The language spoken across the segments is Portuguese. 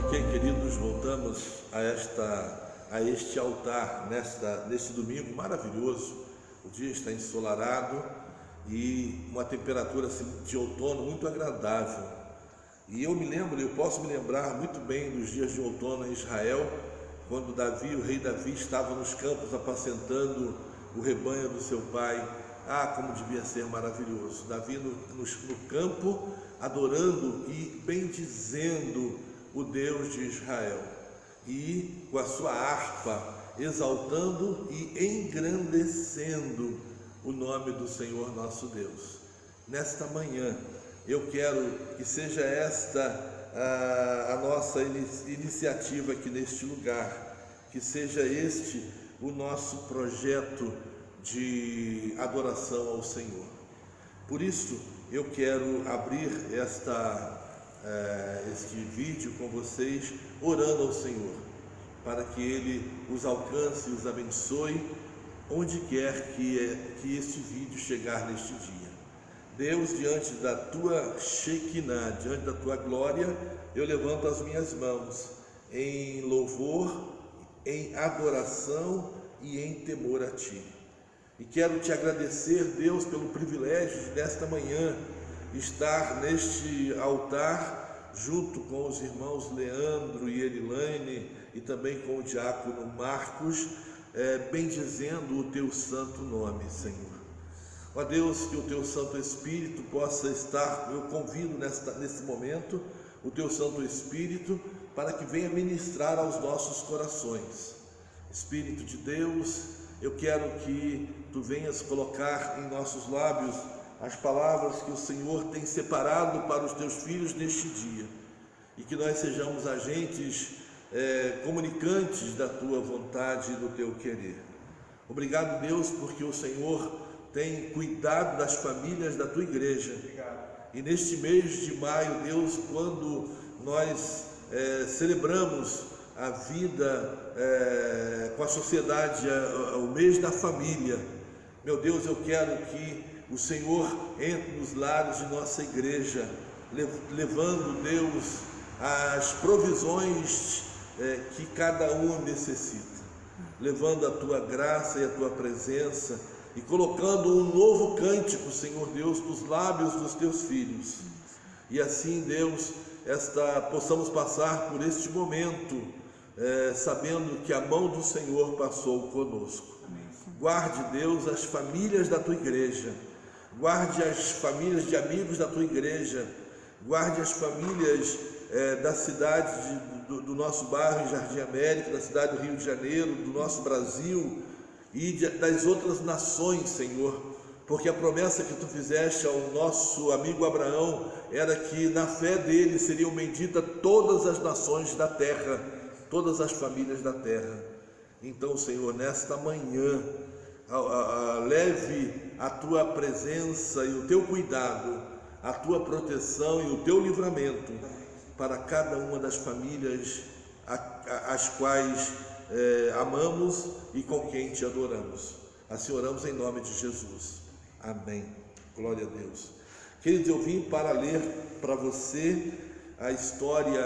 Ok, queridos, voltamos a este altar neste domingo maravilhoso. O dia está ensolarado e uma temperatura assim, de outono muito agradável. E eu posso me lembrar muito bem dos dias de outono em Israel, quando o rei Davi, estava nos campos apacentando o rebanho do seu pai. Ah, como devia ser maravilhoso! Davi no campo, adorando e bendizendo o Deus de Israel, e com a sua harpa exaltando e engrandecendo o nome do Senhor nosso Deus. Nesta manhã eu quero que seja esta a nossa iniciativa aqui neste lugar, que seja este o nosso projeto de adoração ao Senhor. Por isso eu quero abrir este vídeo com vocês, orando ao Senhor, para que Ele os alcance e os abençoe, onde quer que este vídeo chegar neste dia. Deus, diante da Tua Shekinah, diante da Tua glória, eu levanto as minhas mãos em louvor, em adoração e em temor a Ti. E quero Te agradecer, Deus, pelo privilégio de nesta manhã estar neste altar junto com os irmãos Leandro e Erilane e também com o diácono Marcos, bendizendo o Teu santo nome, Senhor. Ó Deus, que o Teu Santo Espírito possa estar, eu convido nesse momento o Teu Santo Espírito para que venha ministrar aos nossos corações. Espírito de Deus, eu quero que Tu venhas colocar em nossos lábios as palavras que o Senhor tem separado para os Teus filhos neste dia, e que nós sejamos agentes comunicantes da Tua vontade e do Teu querer. Obrigado, Deus, porque o Senhor tem cuidado das famílias da Tua igreja. E neste mês de maio, Deus, quando nós celebramos a vida com a sociedade, o mês da família, meu Deus, eu quero que o Senhor entre nos lares de nossa igreja, levando, Deus, as provisões que cada um necessita, levando a Tua graça e a Tua presença e colocando um novo cântico, Senhor Deus, nos lábios dos Teus filhos. E assim, Deus, possamos passar por este momento, sabendo que a mão do Senhor passou conosco. Guarde, Deus, as famílias da Tua igreja, guarde as famílias de amigos da Tua igreja, guarde as famílias da cidade do nosso bairro em Jardim América, da cidade do Rio de Janeiro, do nosso Brasil e das outras nações, Senhor, porque a promessa que Tu fizeste ao nosso amigo Abraão era que na fé dele seriam benditas todas as nações da terra, todas as famílias da terra. Então, Senhor, nesta manhã, leve a Tua presença e o Teu cuidado, a Tua proteção e o Teu livramento para cada uma das famílias as quais amamos e com quem Te adoramos. Assim oramos em nome de Jesus. Amém. Glória a Deus. Queridos, eu vim para ler para você a história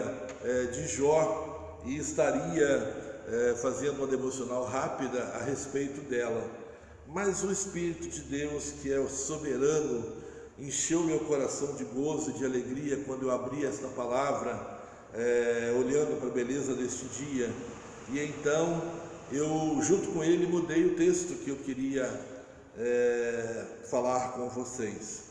de Jó e estaria fazendo uma devocional rápida a respeito dela. Mas o Espírito de Deus, que é o soberano, encheu meu coração de gozo e de alegria quando eu abri esta palavra, olhando para a beleza deste dia. E então eu, junto com ele, mudei o texto que eu queria falar com vocês.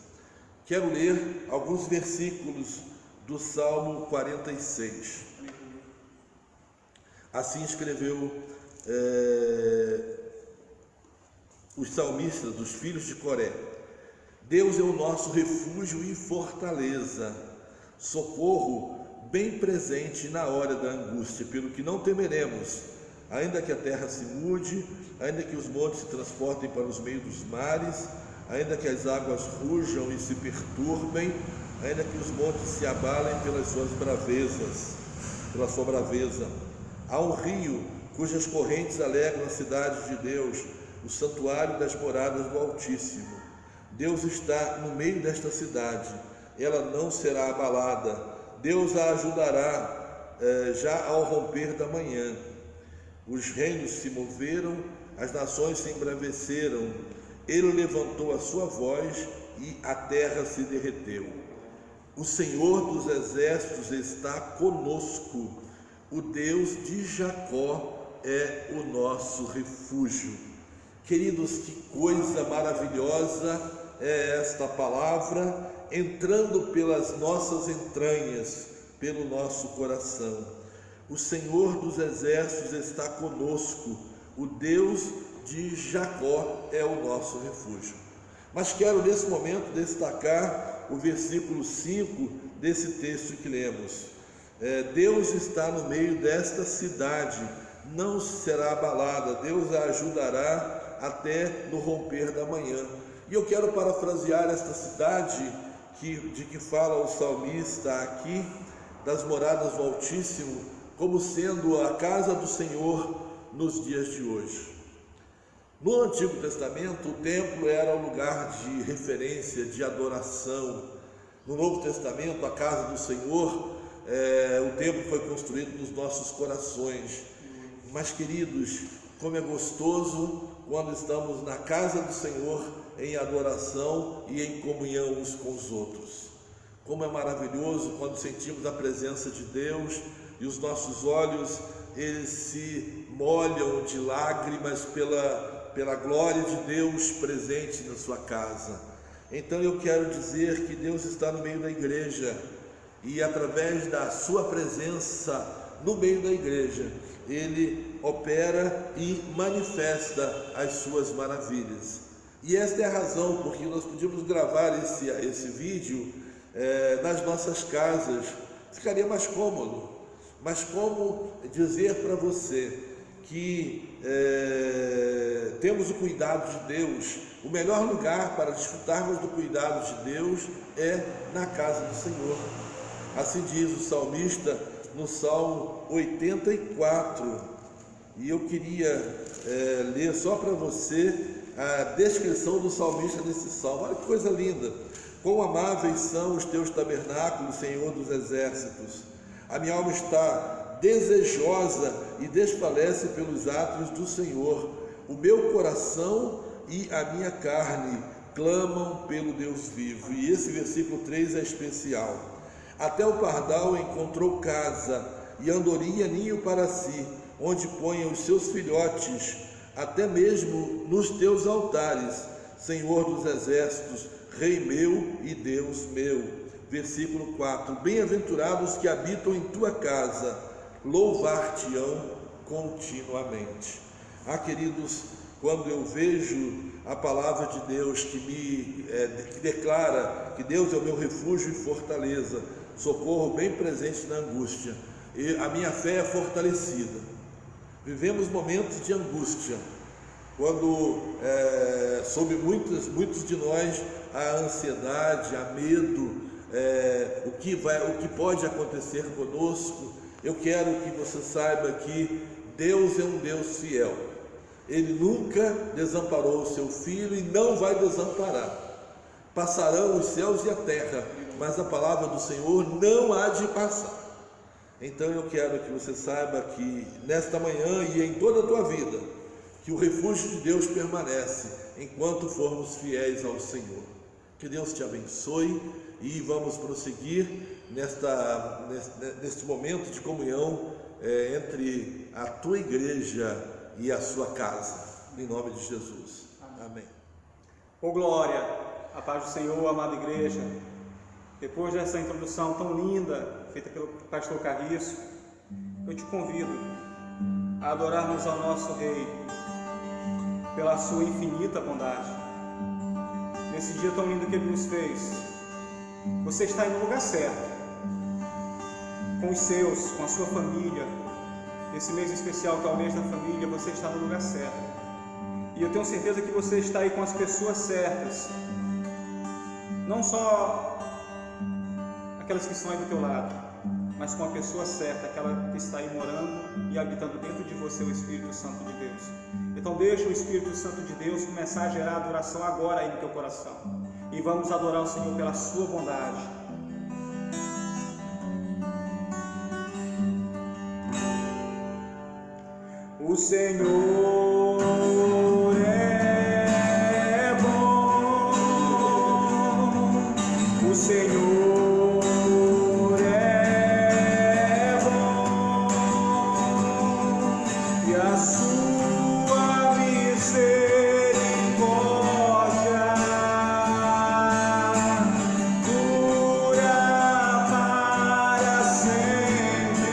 Quero ler alguns versículos do Salmo 46. Assim escreveu os salmistas, dos filhos de Coré: Deus é o nosso refúgio e fortaleza, socorro bem presente na hora da angústia, pelo que não temeremos, ainda que a terra se mude, ainda que os montes se transportem para os meios dos mares, ainda que as águas rujam e se perturbem, ainda que os montes se abalem pela sua braveza. Há um rio cujas correntes alegram a cidade de Deus, o santuário das moradas do Altíssimo. Deus está no meio desta cidade, ela não será abalada. Deus a ajudará já ao romper da manhã. Os reinos se moveram, as nações se embraveceram. Ele levantou a sua voz e a terra se derreteu. O Senhor dos exércitos está conosco. O Deus de Jacó é o nosso refúgio. Queridos, que coisa maravilhosa é esta palavra, entrando pelas nossas entranhas, pelo nosso coração. O Senhor dos exércitos está conosco. O Deus de Jacó é o nosso refúgio. Mas quero nesse momento destacar o versículo 5 desse texto que lemos. Deus está no meio desta cidade, não será abalada, Deus a ajudará até no romper da manhã. E eu quero parafrasear esta cidade de que fala o salmista aqui, das moradas do Altíssimo, como sendo a casa do Senhor nos dias de hoje. No Antigo Testamento, o templo era o lugar de referência, de adoração. No Novo Testamento, a casa do Senhor, o templo foi construído nos nossos corações. Mas, queridos, como é gostoso quando estamos na casa do Senhor em adoração e em comunhão uns com os outros. Como é maravilhoso quando sentimos a presença de Deus e os nossos olhos, eles se molham de lágrimas pela glória de Deus presente na sua casa. Então eu quero dizer que Deus está no meio da igreja e através da sua presença no meio da igreja, Ele opera e manifesta as suas maravilhas. E esta é a razão porque nós podíamos gravar esse vídeo nas nossas casas, ficaria mais cômodo. Mas como dizer para você que temos o cuidado de Deus, o melhor lugar para desfrutarmos do cuidado de Deus é na casa do Senhor. Assim diz o salmista no Salmo 84, e eu queria ler só para você a descrição do salmista nesse salmo. Olha que coisa linda! Quão amáveis são os teus tabernáculos, Senhor dos exércitos! A minha alma está desejosa e desfalece pelos átrios do Senhor. O meu coração e a minha carne clamam pelo Deus vivo. E esse versículo 3 é especial. Até o pardal encontrou casa e a andorinha ninho para si, onde ponha os seus filhotes, até mesmo nos teus altares, Senhor dos exércitos, Rei meu e Deus meu. Versículo 4, bem-aventurados que habitam em tua casa, louvar-te-ão continuamente. Queridos, quando eu vejo a palavra de Deus que declara que Deus é o meu refúgio e fortaleza, socorro bem presente na angústia, e a minha fé é fortalecida. Vivemos momentos de angústia, quando sob muitos de nós a ansiedade, a medo, o que pode acontecer conosco. Eu quero que você saiba que Deus é um Deus fiel. Ele nunca desamparou o seu filho e não vai desamparar. Passarão os céus e a terra, mas a palavra do Senhor não há de passar. Então eu quero que você saiba que nesta manhã e em toda a tua vida, que o refúgio de Deus permanece enquanto formos fiéis ao Senhor. Que Deus te abençoe e vamos prosseguir neste momento de comunhão entre a tua igreja e a sua casa, em nome de Jesus. Amém. Ô glória, a paz do Senhor, amada igreja. Depois dessa introdução tão linda, feita pelo pastor Carriço, eu te convido a adorarmos ao nosso Rei pela sua infinita bondade. Nesse dia tão lindo que Ele nos fez, você está no lugar certo, com os seus, com a sua família. Esse mês especial que é o mês da família, você está no lugar certo. E eu tenho certeza que você está aí com as pessoas certas, não só aquelas que estão aí do teu lado, mas com a pessoa certa, aquela que está aí morando e habitando dentro de você, o Espírito Santo de Deus. Então deixa o Espírito Santo de Deus começar a gerar adoração agora aí no teu coração. e vamos adorar o Senhor pela sua bondade. O Senhor é bom, o Senhor é bom, e a sua misericórdia dura para sempre.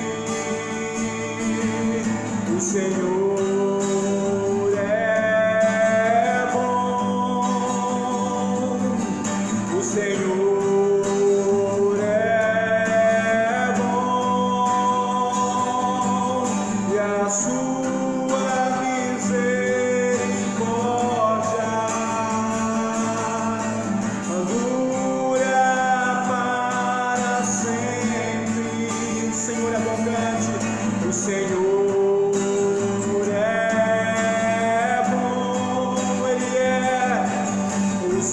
O Senhor é bom, o Senhor é bom, e a sua misericórdia dura para sempre. O Senhor é bom, grande, o Senhor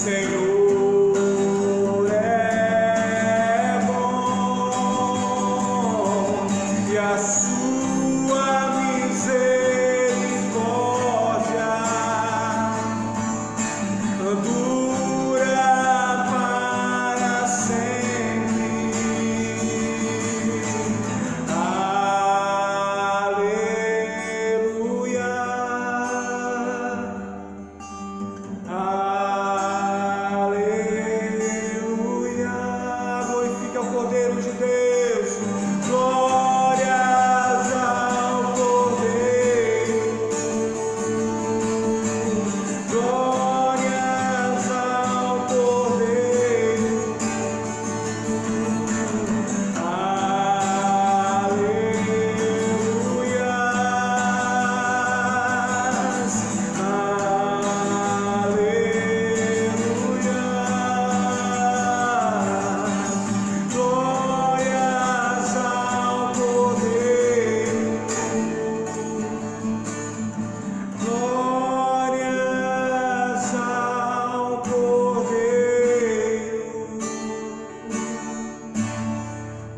Senhor é bom, e a sua misericórdia dura para sempre. Aleluia.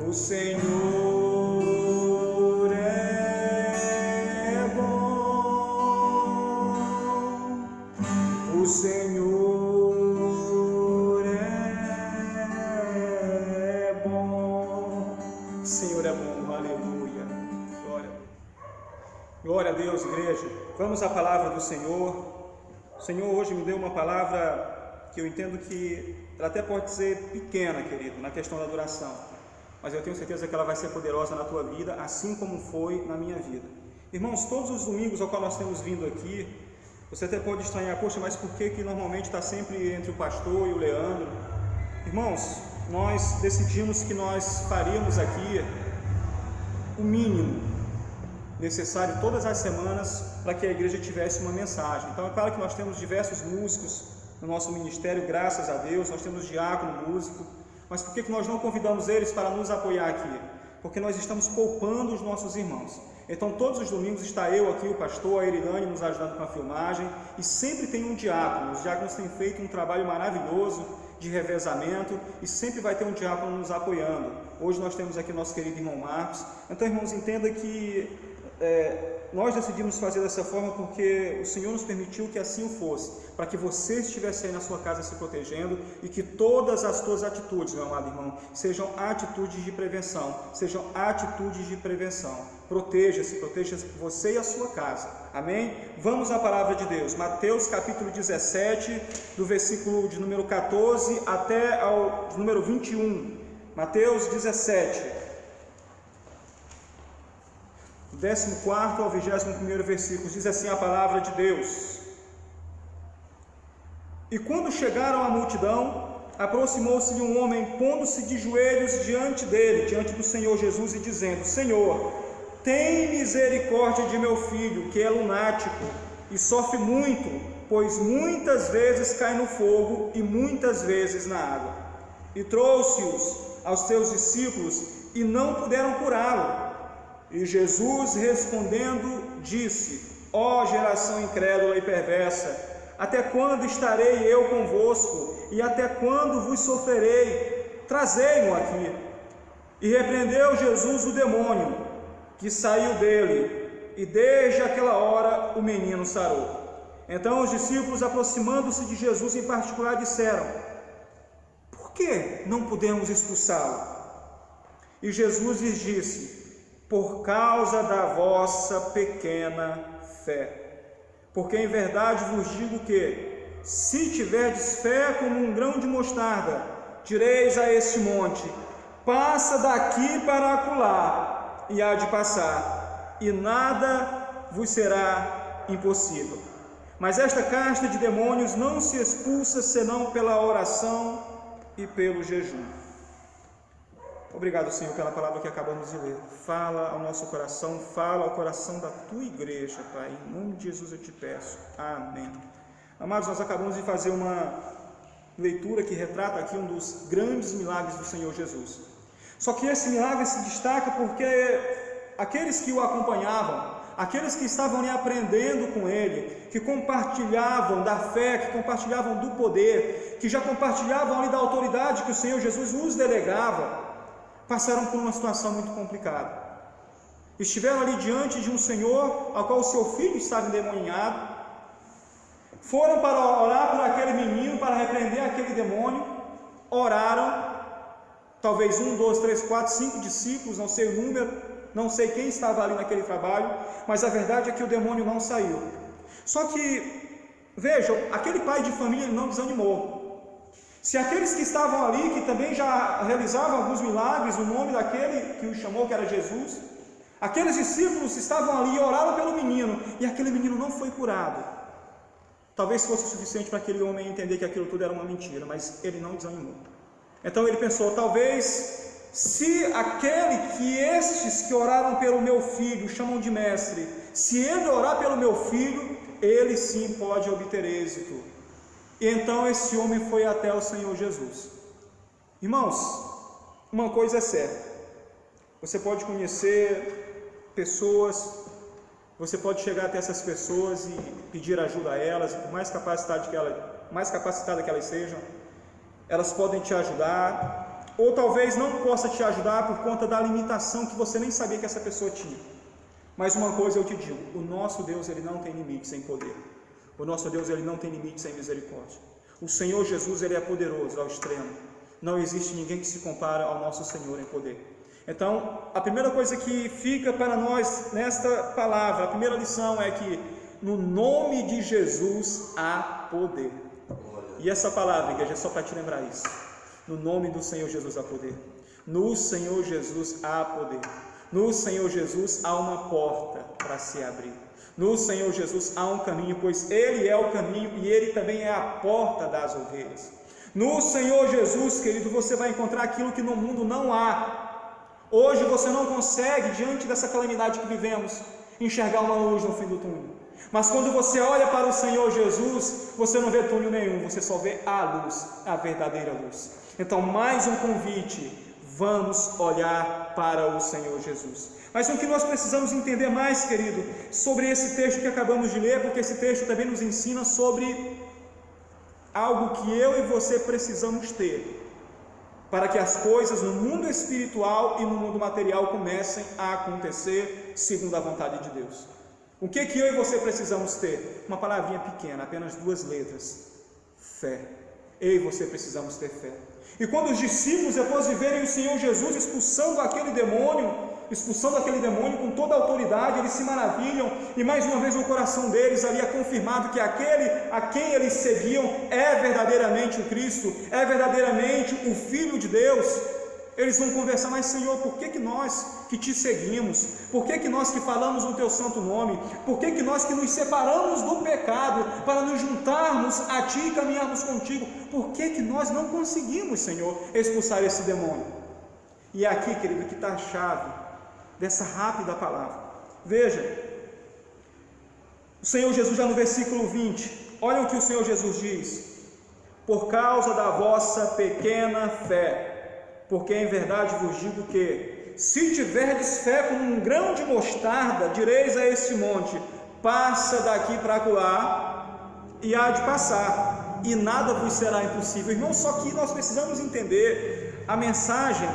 O Senhor é bom, o Senhor é bom, o Senhor é bom, aleluia, glória a Deus, igreja. Vamos à palavra do Senhor. O Senhor hoje me deu uma palavra que eu entendo que ela até pode ser pequena, querido, na questão da adoração, mas eu tenho certeza que ela vai ser poderosa na tua vida, assim como foi na minha vida. Irmãos, todos os domingos ao qual nós temos vindo aqui, você até pode estranhar, poxa, mas por que normalmente está sempre entre o pastor e o Leandro? Irmãos, nós decidimos que nós faríamos aqui o mínimo necessário todas as semanas para que a igreja tivesse uma mensagem. Então é claro que nós temos diversos músicos no nosso ministério, graças a Deus, nós temos diácono, músico, mas por que nós não convidamos eles para nos apoiar aqui? Porque nós estamos poupando os nossos irmãos. Então todos os domingos está eu aqui, o pastor, a Erilane nos ajudando com a filmagem, e sempre tem um diácono. Os diáconos têm feito um trabalho maravilhoso de revezamento, e sempre vai ter um diácono nos apoiando. Hoje nós temos aqui nosso querido irmão Marcos. Então, irmãos, entenda que nós decidimos fazer dessa forma porque o Senhor nos permitiu que assim o fosse, para que você estivesse aí na sua casa se protegendo, e que todas as tuas atitudes, meu amado irmão, sejam atitudes de prevenção, proteja-se você e a sua casa, amém? Vamos à palavra de Deus, Mateus capítulo 17, do versículo de número 14 até ao número 21, Mateus 17, 14 ao 21º versículo, diz assim a palavra de Deus: E quando chegaram à multidão, aproximou-se-lhe um homem, pondo-se de joelhos diante do Senhor Jesus, e dizendo: Senhor, tem misericórdia de meu filho, que é lunático e sofre muito, pois muitas vezes cai no fogo e muitas vezes na água. E trouxe-os aos seus discípulos e não puderam curá-lo. E Jesus respondendo disse: Ó geração incrédula e perversa, Até quando estarei eu convosco? E até quando vos sofrerei? Trazei-mo aqui. E repreendeu Jesus o demônio, que saiu dele, e desde aquela hora o menino sarou. Então os discípulos, aproximando-se de Jesus em particular, disseram: por que não podemos expulsá-lo? E Jesus lhes disse: por causa da vossa pequena fé. Porque em verdade vos digo que, se tiverdes fé como um grão de mostarda, direis a este monte: passa daqui para acolá, e há de passar, e nada vos será impossível. Mas esta casta de demônios não se expulsa senão pela oração e pelo jejum. Obrigado, Senhor, pela palavra que acabamos de ler. Fala ao nosso coração, fala ao coração da tua igreja, Pai. Em nome de Jesus eu te peço. Amém. Amados, nós acabamos de fazer uma leitura que retrata aqui um dos grandes milagres do Senhor Jesus. Só que esse milagre se destaca porque aqueles que o acompanhavam, aqueles que estavam ali aprendendo com ele, que compartilhavam da fé, que compartilhavam do poder, que já compartilhavam ali da autoridade que o Senhor Jesus os delegava, passaram por uma situação muito complicada. Estiveram ali diante de um Senhor ao qual o seu filho estava endemoniado, foram para orar por aquele menino, para repreender aquele demônio, oraram, talvez 1, 2, 3, 4, 5 discípulos, não sei o número, não sei quem estava ali naquele trabalho, mas a verdade é que o demônio não saiu. Só que, vejam, aquele pai de família não desanimou. Se aqueles que estavam ali, que também já realizavam alguns milagres, o nome daquele que o chamou, que era Jesus, aqueles discípulos estavam ali e oraram pelo menino, e aquele menino não foi curado. Talvez fosse o suficiente para aquele homem entender que aquilo tudo era uma mentira, mas ele não desanimou. Então ele pensou: talvez, se aquele que estes que oraram pelo meu filho chamam de mestre, se ele orar pelo meu filho, ele sim pode obter êxito. E então esse homem foi até o Senhor Jesus. Irmãos, uma coisa é certa: você pode conhecer pessoas, você pode chegar até essas pessoas e pedir ajuda a elas, por mais capacitadas que elas sejam, elas podem te ajudar, ou talvez não possa te ajudar por conta da limitação que você nem sabia que essa pessoa tinha. Mas uma coisa eu te digo: o nosso Deus, ele não tem limites em poder. O nosso Deus, ele não tem limites em misericórdia. O Senhor Jesus, ele é poderoso ao extremo. Não existe ninguém que se compara ao nosso Senhor em poder. Então, a primeira coisa que fica para nós nesta palavra, a primeira lição é que no nome de Jesus há poder. E essa palavra, igreja, é só para te lembrar isso. No nome do Senhor Jesus há poder. No Senhor Jesus há poder. No Senhor Jesus há uma porta para se abrir. No Senhor Jesus há um caminho, pois Ele é o caminho e Ele também é a porta das ovelhas. No Senhor Jesus, querido, você vai encontrar aquilo que no mundo não há. Hoje você não consegue, diante dessa calamidade que vivemos, enxergar uma luz no fim do túnel. Mas quando você olha para o Senhor Jesus, você não vê túnel nenhum, você só vê a luz, a verdadeira luz. Então, mais um convite: vamos olhar para o Senhor Jesus. Mas o que nós precisamos entender mais, querido, sobre esse texto que acabamos de ler, porque esse texto também nos ensina sobre algo que eu e você precisamos ter, para que as coisas no mundo espiritual e no mundo material comecem a acontecer segundo a vontade de Deus. O que eu e você precisamos ter? Uma palavrinha pequena, apenas 2 letras: fé. Eu e você precisamos ter fé. E quando os discípulos, depois de verem o Senhor Jesus expulsando aquele demônio com toda a autoridade, eles se maravilham, e mais uma vez no coração deles ali é confirmado que aquele a quem eles seguiam é verdadeiramente o Cristo, é verdadeiramente o Filho de Deus. Eles vão conversar: mas Senhor, por que nós que te seguimos, por que nós que falamos o teu santo nome, por que nós que nos separamos do pecado para nos juntarmos a ti e caminharmos contigo, por que nós não conseguimos, Senhor, expulsar esse demônio? E é aqui, querido, que está a chave dessa rápida palavra. Veja, o Senhor Jesus, já no versículo 20, olha o que o Senhor Jesus diz: por causa da vossa pequena fé. Porque em verdade vos digo que, se tiverdes fé como um grão de mostarda, direis a este monte: passa daqui para acolá, e há de passar, e nada vos será impossível. Irmão, só que nós precisamos entender a mensagem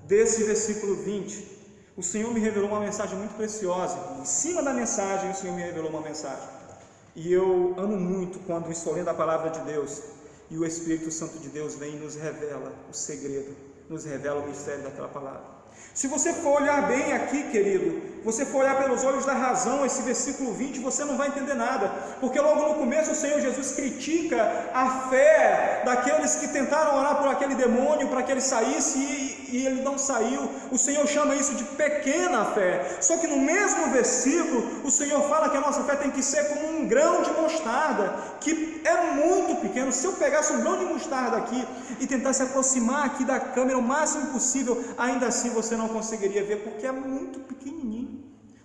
desse versículo 20. O Senhor me revelou uma mensagem muito preciosa. Em cima da mensagem, o Senhor me revelou uma mensagem. E eu amo muito quando estou lendo a palavra de Deus e o Espírito Santo de Deus vem e nos revela o segredo, nos revela o mistério daquela palavra. Se você for olhar bem aqui, querido, você for olhar pelos olhos da razão, esse versículo 20, você não vai entender nada, porque logo no começo o Senhor Jesus critica a fé daqueles que tentaram orar por aquele demônio para que ele saísse e ele não saiu. O Senhor chama isso de pequena fé. Só que no mesmo versículo o Senhor fala que a nossa fé tem que ser como um grão de mostarda, que é muito pequeno. Se eu pegasse um grão de mostarda aqui e tentasse aproximar aqui da câmera o máximo possível, ainda assim você não conseguiria ver, porque é muito pequenininho.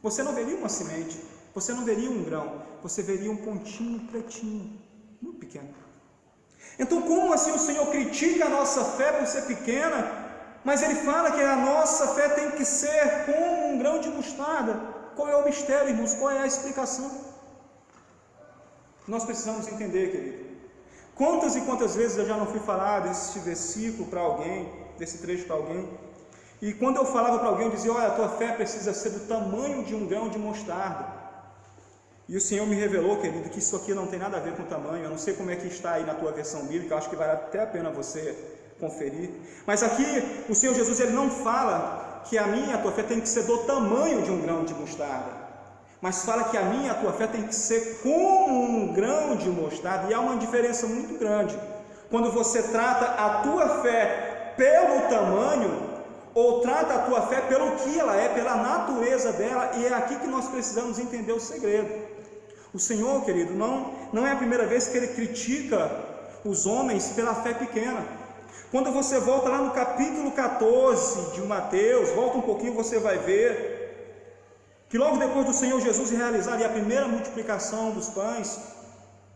Você não veria uma semente, você não veria um grão, você veria um pontinho pretinho, muito pequeno. Então, como assim o Senhor critica a nossa fé por ser pequena, mas Ele fala que a nossa fé tem que ser como um grão de mostarda? Qual é o mistério, irmãos? Qual é a explicação? Nós precisamos entender, querido. Quantas e quantas vezes eu já não fui falar desse versículo para alguém, desse trecho para alguém, e quando eu falava para alguém, eu dizia: olha, a tua fé precisa ser do tamanho de um grão de mostarda. E o Senhor me revelou, querido, que isso aqui não tem nada a ver com tamanho. Eu não sei como é que está aí na tua versão bíblica, eu acho que vale até a pena você conferir. Mas aqui o Senhor Jesus, Ele não fala que a minha e a tua fé tem que ser do tamanho de um grão de mostarda, mas fala que a minha e a tua fé tem que ser como um grão de mostarda. E há uma diferença muito grande quando você trata a tua fé pelo tamanho, ou trata a tua fé pelo que ela é, pela natureza dela. E é aqui que nós precisamos entender o segredo. O Senhor, querido, não é a primeira vez que Ele critica os homens pela fé pequena. Quando você volta lá no capítulo 14 de Mateus, volta um pouquinho, você vai ver que logo depois do Senhor Jesus realizar ali a primeira multiplicação dos pães,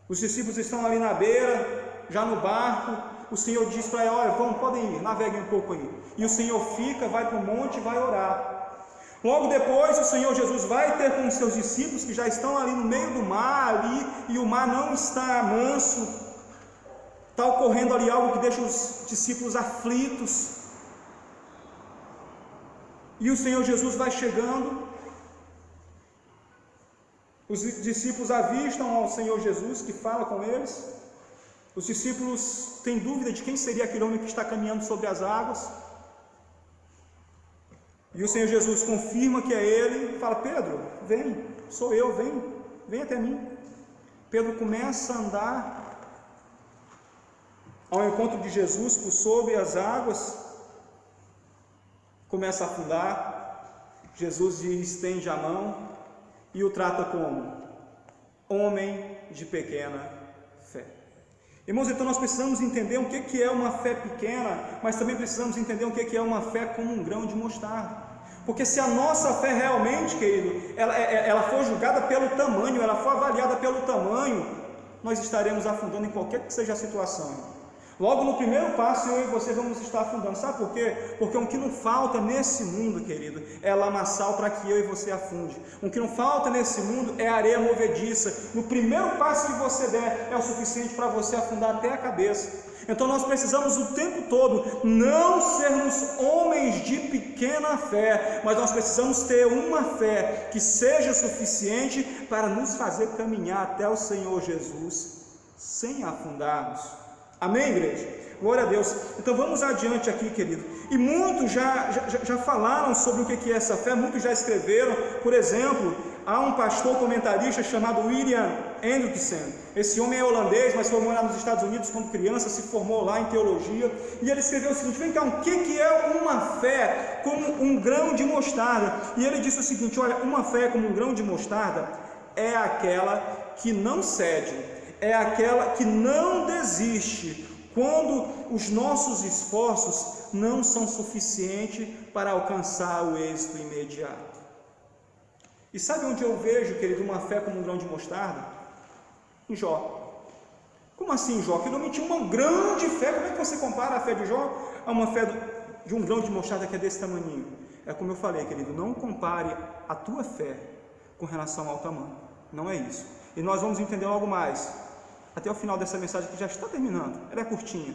os discípulos estão ali na beira, já no barco. O Senhor diz para ele: olha, vamos, podem ir, naveguem um pouco aí. E o Senhor fica, vai para o monte e vai orar. Logo depois o Senhor Jesus vai ter com os seus discípulos, que já estão ali no meio do mar ali, e o mar não está manso, está ocorrendo ali algo que deixa os discípulos aflitos. E o Senhor Jesus vai chegando, os discípulos avistam ao Senhor Jesus, que fala com eles. Os discípulos têm dúvida de quem seria aquele homem que está caminhando sobre as águas. E o Senhor Jesus confirma que é ele, fala: Pedro, vem, sou eu, vem até mim. Pedro começa a andar ao encontro de Jesus por sobre as águas, começa a afundar. Jesus lhe estende a mão e o trata como homem de pequena fé. Irmãos, então nós precisamos entender o que é uma fé pequena, mas também precisamos entender o que é uma fé como um grão de mostarda. Porque se a nossa fé realmente, querido, ela for julgada pelo tamanho, ela for avaliada pelo tamanho, nós estaremos afundando em qualquer que seja a situação. Logo no primeiro passo, eu e você vamos estar afundando. Sabe por quê? Porque o que não falta nesse mundo, querido, é lamaçal para que eu e você afunde. O que não falta nesse mundo é areia movediça. No primeiro passo que você der, é o suficiente para você afundar até a cabeça. Então nós precisamos o tempo todo não sermos homens de pequena fé, mas nós precisamos ter uma fé que seja suficiente para nos fazer caminhar até o Senhor Jesus sem afundarmos. Amém, igreja? Glória a Deus. Então vamos adiante aqui, querido. E muitos já falaram sobre o que é essa fé, muitos já escreveram. Por exemplo, há um pastor comentarista chamado William Hendrickson. Esse homem é holandês, mas foi morar nos Estados Unidos quando criança, se formou lá em teologia. E ele escreveu o seguinte: vem cá, o que é uma fé como um grão de mostarda? E ele disse o seguinte: olha, uma fé como um grão de mostarda é aquela que não cede, é aquela que não desiste quando os nossos esforços não são suficientes para alcançar o êxito imediato. E sabe onde eu vejo, querido, uma fé como um grão de mostarda? Em Jó. Como assim, Jó? Que não tinha uma grande fé. Como é que você compara a fé de Jó a uma fé de um grão de mostarda que é desse tamanho? É como eu falei, querido, não compare a tua fé com relação ao tamanho. Não é isso. E nós vamos entender algo mais. até o final dessa mensagem que já está terminando, ela é curtinha.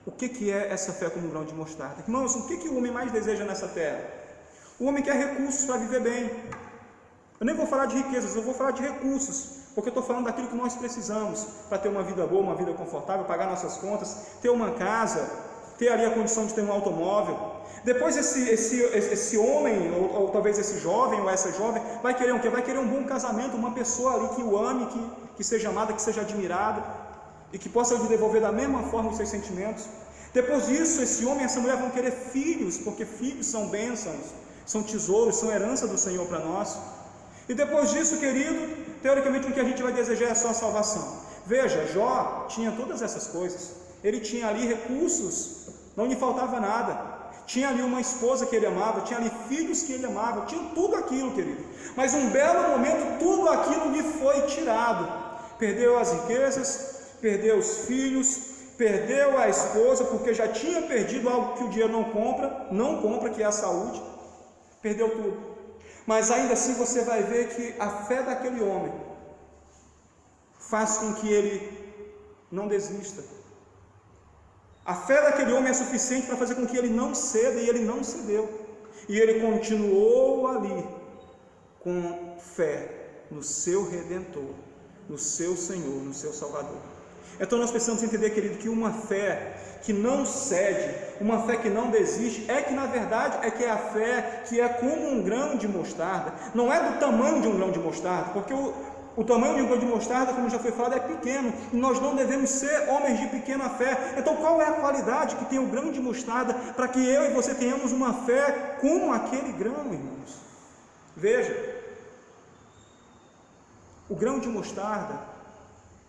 O que é essa fé como um grão de mostarda? Irmãos, o que o homem mais deseja nessa terra? O homem quer recursos para viver bem. Eu nem vou falar de riquezas, eu vou falar de recursos, porque eu estou falando daquilo que nós precisamos para ter uma vida boa, uma vida confortável, pagar nossas contas, ter uma casa, ter ali a condição de ter um automóvel. Depois esse homem, ou talvez esse jovem ou essa jovem, vai querer o quê? Vai querer um bom casamento, uma pessoa ali que o ame, que seja amada, que seja admirada, e que possa lhe devolver da mesma forma os seus sentimentos. Depois disso, esse homem e essa mulher vão querer filhos, porque filhos são bênçãos, são tesouros, são herança do Senhor para nós. E depois disso, querido, teoricamente o que a gente vai desejar é só a salvação. Veja, Jó tinha todas essas coisas, ele tinha ali recursos, não lhe faltava nada. Tinha ali uma esposa que ele amava, tinha ali filhos que ele amava, tinha tudo aquilo, querido. Mas um belo momento, tudo aquilo lhe foi tirado. Perdeu as riquezas, perdeu os filhos, perdeu a esposa, porque já tinha perdido algo que o dinheiro não compra, que é a saúde. Perdeu tudo. Mas ainda assim você vai ver que a fé daquele homem faz com que ele não desista. A fé daquele homem é suficiente para fazer com que ele não ceda, e ele não cedeu. E ele continuou ali, com fé no seu Redentor, no seu Senhor, no seu Salvador. Então nós precisamos entender, querido, que uma fé que não cede, uma fé que não desiste, na verdade é a fé que é como um grão de mostarda. Não é do tamanho de um grão de mostarda, porque o tamanho de um grão de mostarda, como já foi falado, é pequeno, e nós não devemos ser homens de pequena fé. Então qual é a qualidade que tem o grão de mostarda para que eu e você tenhamos uma fé como aquele grão, irmãos? Veja, o grão de mostarda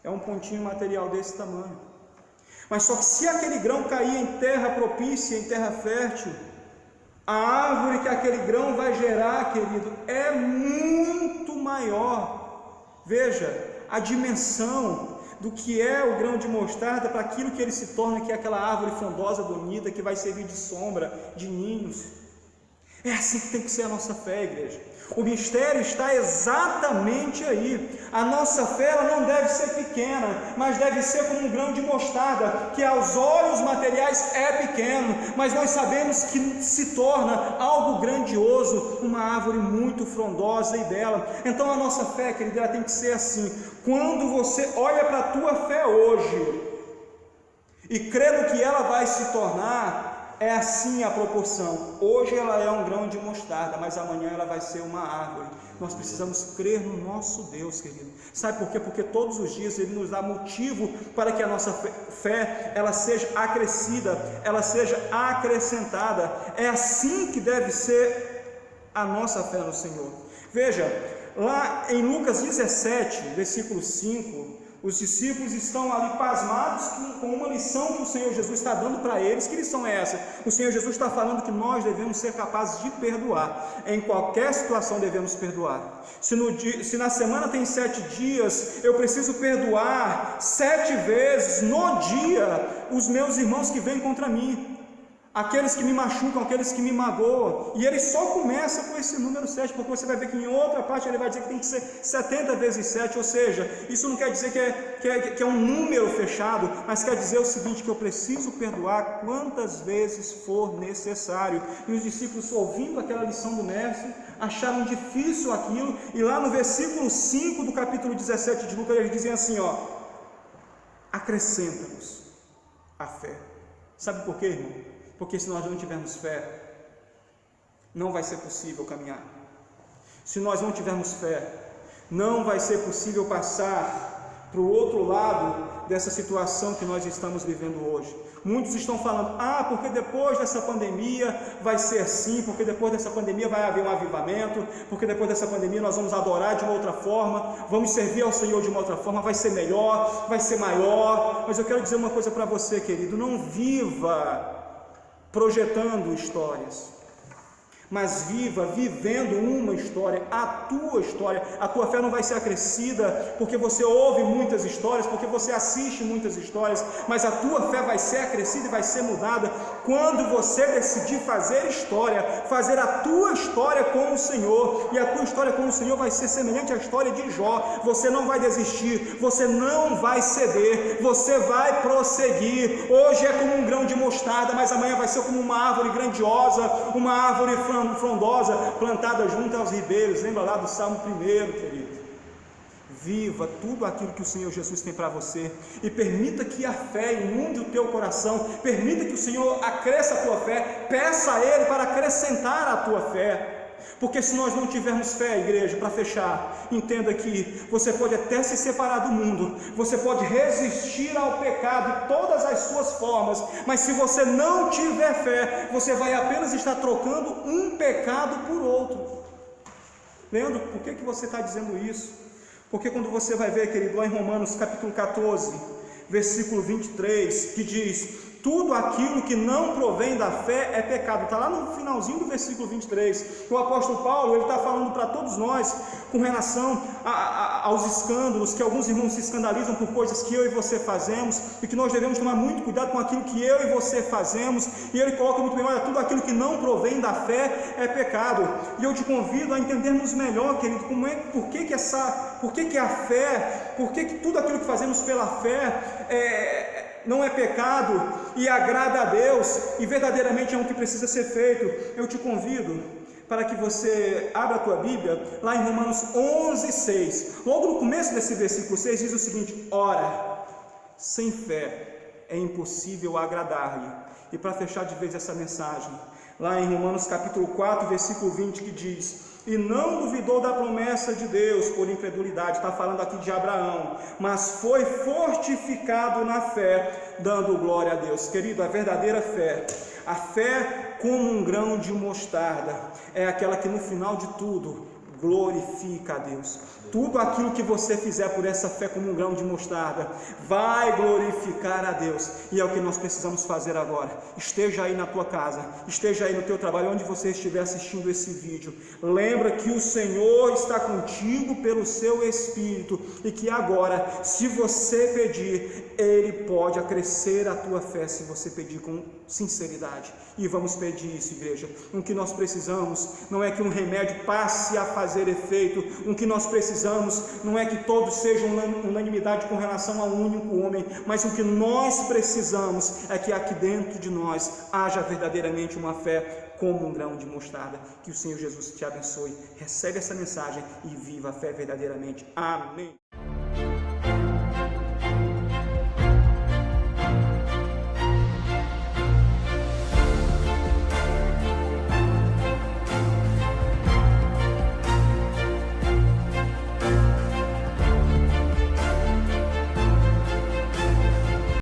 é um pontinho material desse tamanho, mas só que se aquele grão cair em terra propícia, em terra fértil, a árvore que aquele grão vai gerar, querido, é muito maior. Veja a dimensão do que é o grão de mostarda para aquilo que ele se torna, que é aquela árvore frondosa, bonita, que vai servir de sombra, de ninhos. É assim que tem que ser a nossa fé, igreja. O mistério está exatamente aí. A nossa fé ela não deve ser pequena, mas deve ser como um grão de mostarda, que aos olhos materiais é pequeno, mas nós sabemos que se torna algo grandioso, uma árvore muito frondosa e bela. Então a nossa fé, querida, ela tem que ser assim. Quando você olha para a tua fé hoje e crê no que ela vai se tornar, é assim a proporção. Hoje ela é um grão de mostarda, mas amanhã ela vai ser uma árvore. Nós precisamos crer no nosso Deus, querido. Sabe por quê? Porque todos os dias Ele nos dá motivo para que a nossa fé ela seja acrescida, ela seja acrescentada. É assim que deve ser a nossa fé no Senhor. Veja, lá em Lucas 17, versículo 5, os discípulos estão ali pasmados com uma lição que o Senhor Jesus está dando para eles. Que lição é essa? O Senhor Jesus está falando que nós devemos ser capazes de perdoar. Em qualquer situação devemos perdoar. Se na semana tem 7 dias, eu preciso perdoar 7 vezes no dia os meus irmãos que vêm contra mim, aqueles que me machucam, aqueles que me magoam. E ele só começa com esse número 7, porque você vai ver que em outra parte ele vai dizer que tem que ser 70 vezes 7, ou seja, isso não quer dizer que é um número fechado, mas quer dizer o seguinte, que eu preciso perdoar quantas vezes for necessário. E os discípulos, ouvindo aquela lição do mestre, acharam difícil aquilo, e lá no versículo 5 do capítulo 17 de Lucas, eles dizem assim, acrescenta-nos a fé. Sabe por quê, irmão? Porque se nós não tivermos fé, não vai ser possível caminhar. Se nós não tivermos fé, não vai ser possível passar para o outro lado dessa situação que nós estamos vivendo hoje. Muitos estão falando, porque depois dessa pandemia vai ser assim, porque depois dessa pandemia vai haver um avivamento, porque depois dessa pandemia nós vamos adorar de uma outra forma, vamos servir ao Senhor de uma outra forma, vai ser melhor, vai ser maior. Mas eu quero dizer uma coisa para você, querido, não viva projetando histórias. mas viva vivendo uma história, a tua fé não vai ser acrescida porque você ouve muitas histórias, porque você assiste muitas histórias, mas a tua fé vai ser acrescida e vai ser mudada quando você decidir fazer história, fazer a tua história com o Senhor, e a tua história com o Senhor vai ser semelhante à história de Jó. Você não vai desistir, você não vai ceder, você vai prosseguir. Hoje é como um grão de mostarda, mas amanhã vai ser como uma árvore grandiosa, uma árvore frondosa, plantada junto aos ribeiros. Lembra lá do Salmo 1, querido? Viva tudo aquilo que o Senhor Jesus tem para você, e permita que a fé inunde o teu coração, permita que o Senhor acresça a tua fé, peça a Ele para acrescentar a tua fé, porque se nós não tivermos fé, igreja, para fechar, entenda que você pode até se separar do mundo, você pode resistir ao pecado de todas as suas formas, mas se você não tiver fé, você vai apenas estar trocando um pecado por outro. Leandro, por que você está dizendo isso? Porque quando você vai ver, querido, lá em Romanos capítulo 14, versículo 23, que diz: tudo aquilo que não provém da fé é pecado. Está lá no finalzinho do versículo 23. O apóstolo Paulo, ele está falando para todos nós com relação aos escândalos, que alguns irmãos se escandalizam por coisas que eu e você fazemos, e que nós devemos tomar muito cuidado com aquilo que eu e você fazemos. E ele coloca muito bem: olha, tudo aquilo que não provém da fé é pecado. E eu te convido a entendermos melhor, querido, por que a fé, por que tudo aquilo que fazemos pela fé não é pecado e agrada a Deus, e verdadeiramente é o que precisa ser feito. Eu te convido para que você abra a tua Bíblia lá em Romanos 11:6. Logo no começo desse versículo 6 diz o seguinte: ora, sem fé é impossível agradar-lhe. E para fechar de vez essa mensagem, lá em Romanos capítulo 4, versículo 20, que diz: e não duvidou da promessa de Deus por incredulidade. Está falando aqui de Abraão, mas foi fortificado na fé, dando glória a Deus. Querido, a verdadeira fé, a fé como um grão de mostarda, é aquela que no final de tudo glorifica a Deus. Tudo aquilo que você fizer por essa fé como um grão de mostarda vai glorificar a Deus, e é o que nós precisamos fazer agora. Esteja aí na tua casa, esteja aí no teu trabalho, onde você estiver assistindo esse vídeo, lembra que o Senhor está contigo pelo seu Espírito, e que agora, se você pedir, Ele pode acrescer a tua fé, se você pedir com sinceridade. E vamos pedir isso, igreja. O que nós precisamos não é que um remédio passe a fazer efeito, o que nós precisamos não é que todos sejam unanimidade com relação a um único homem, mas o que nós precisamos é que aqui dentro de nós haja verdadeiramente uma fé como um grão de mostarda. Que o Senhor Jesus te abençoe. Recebe essa mensagem e viva a fé verdadeiramente. Amém.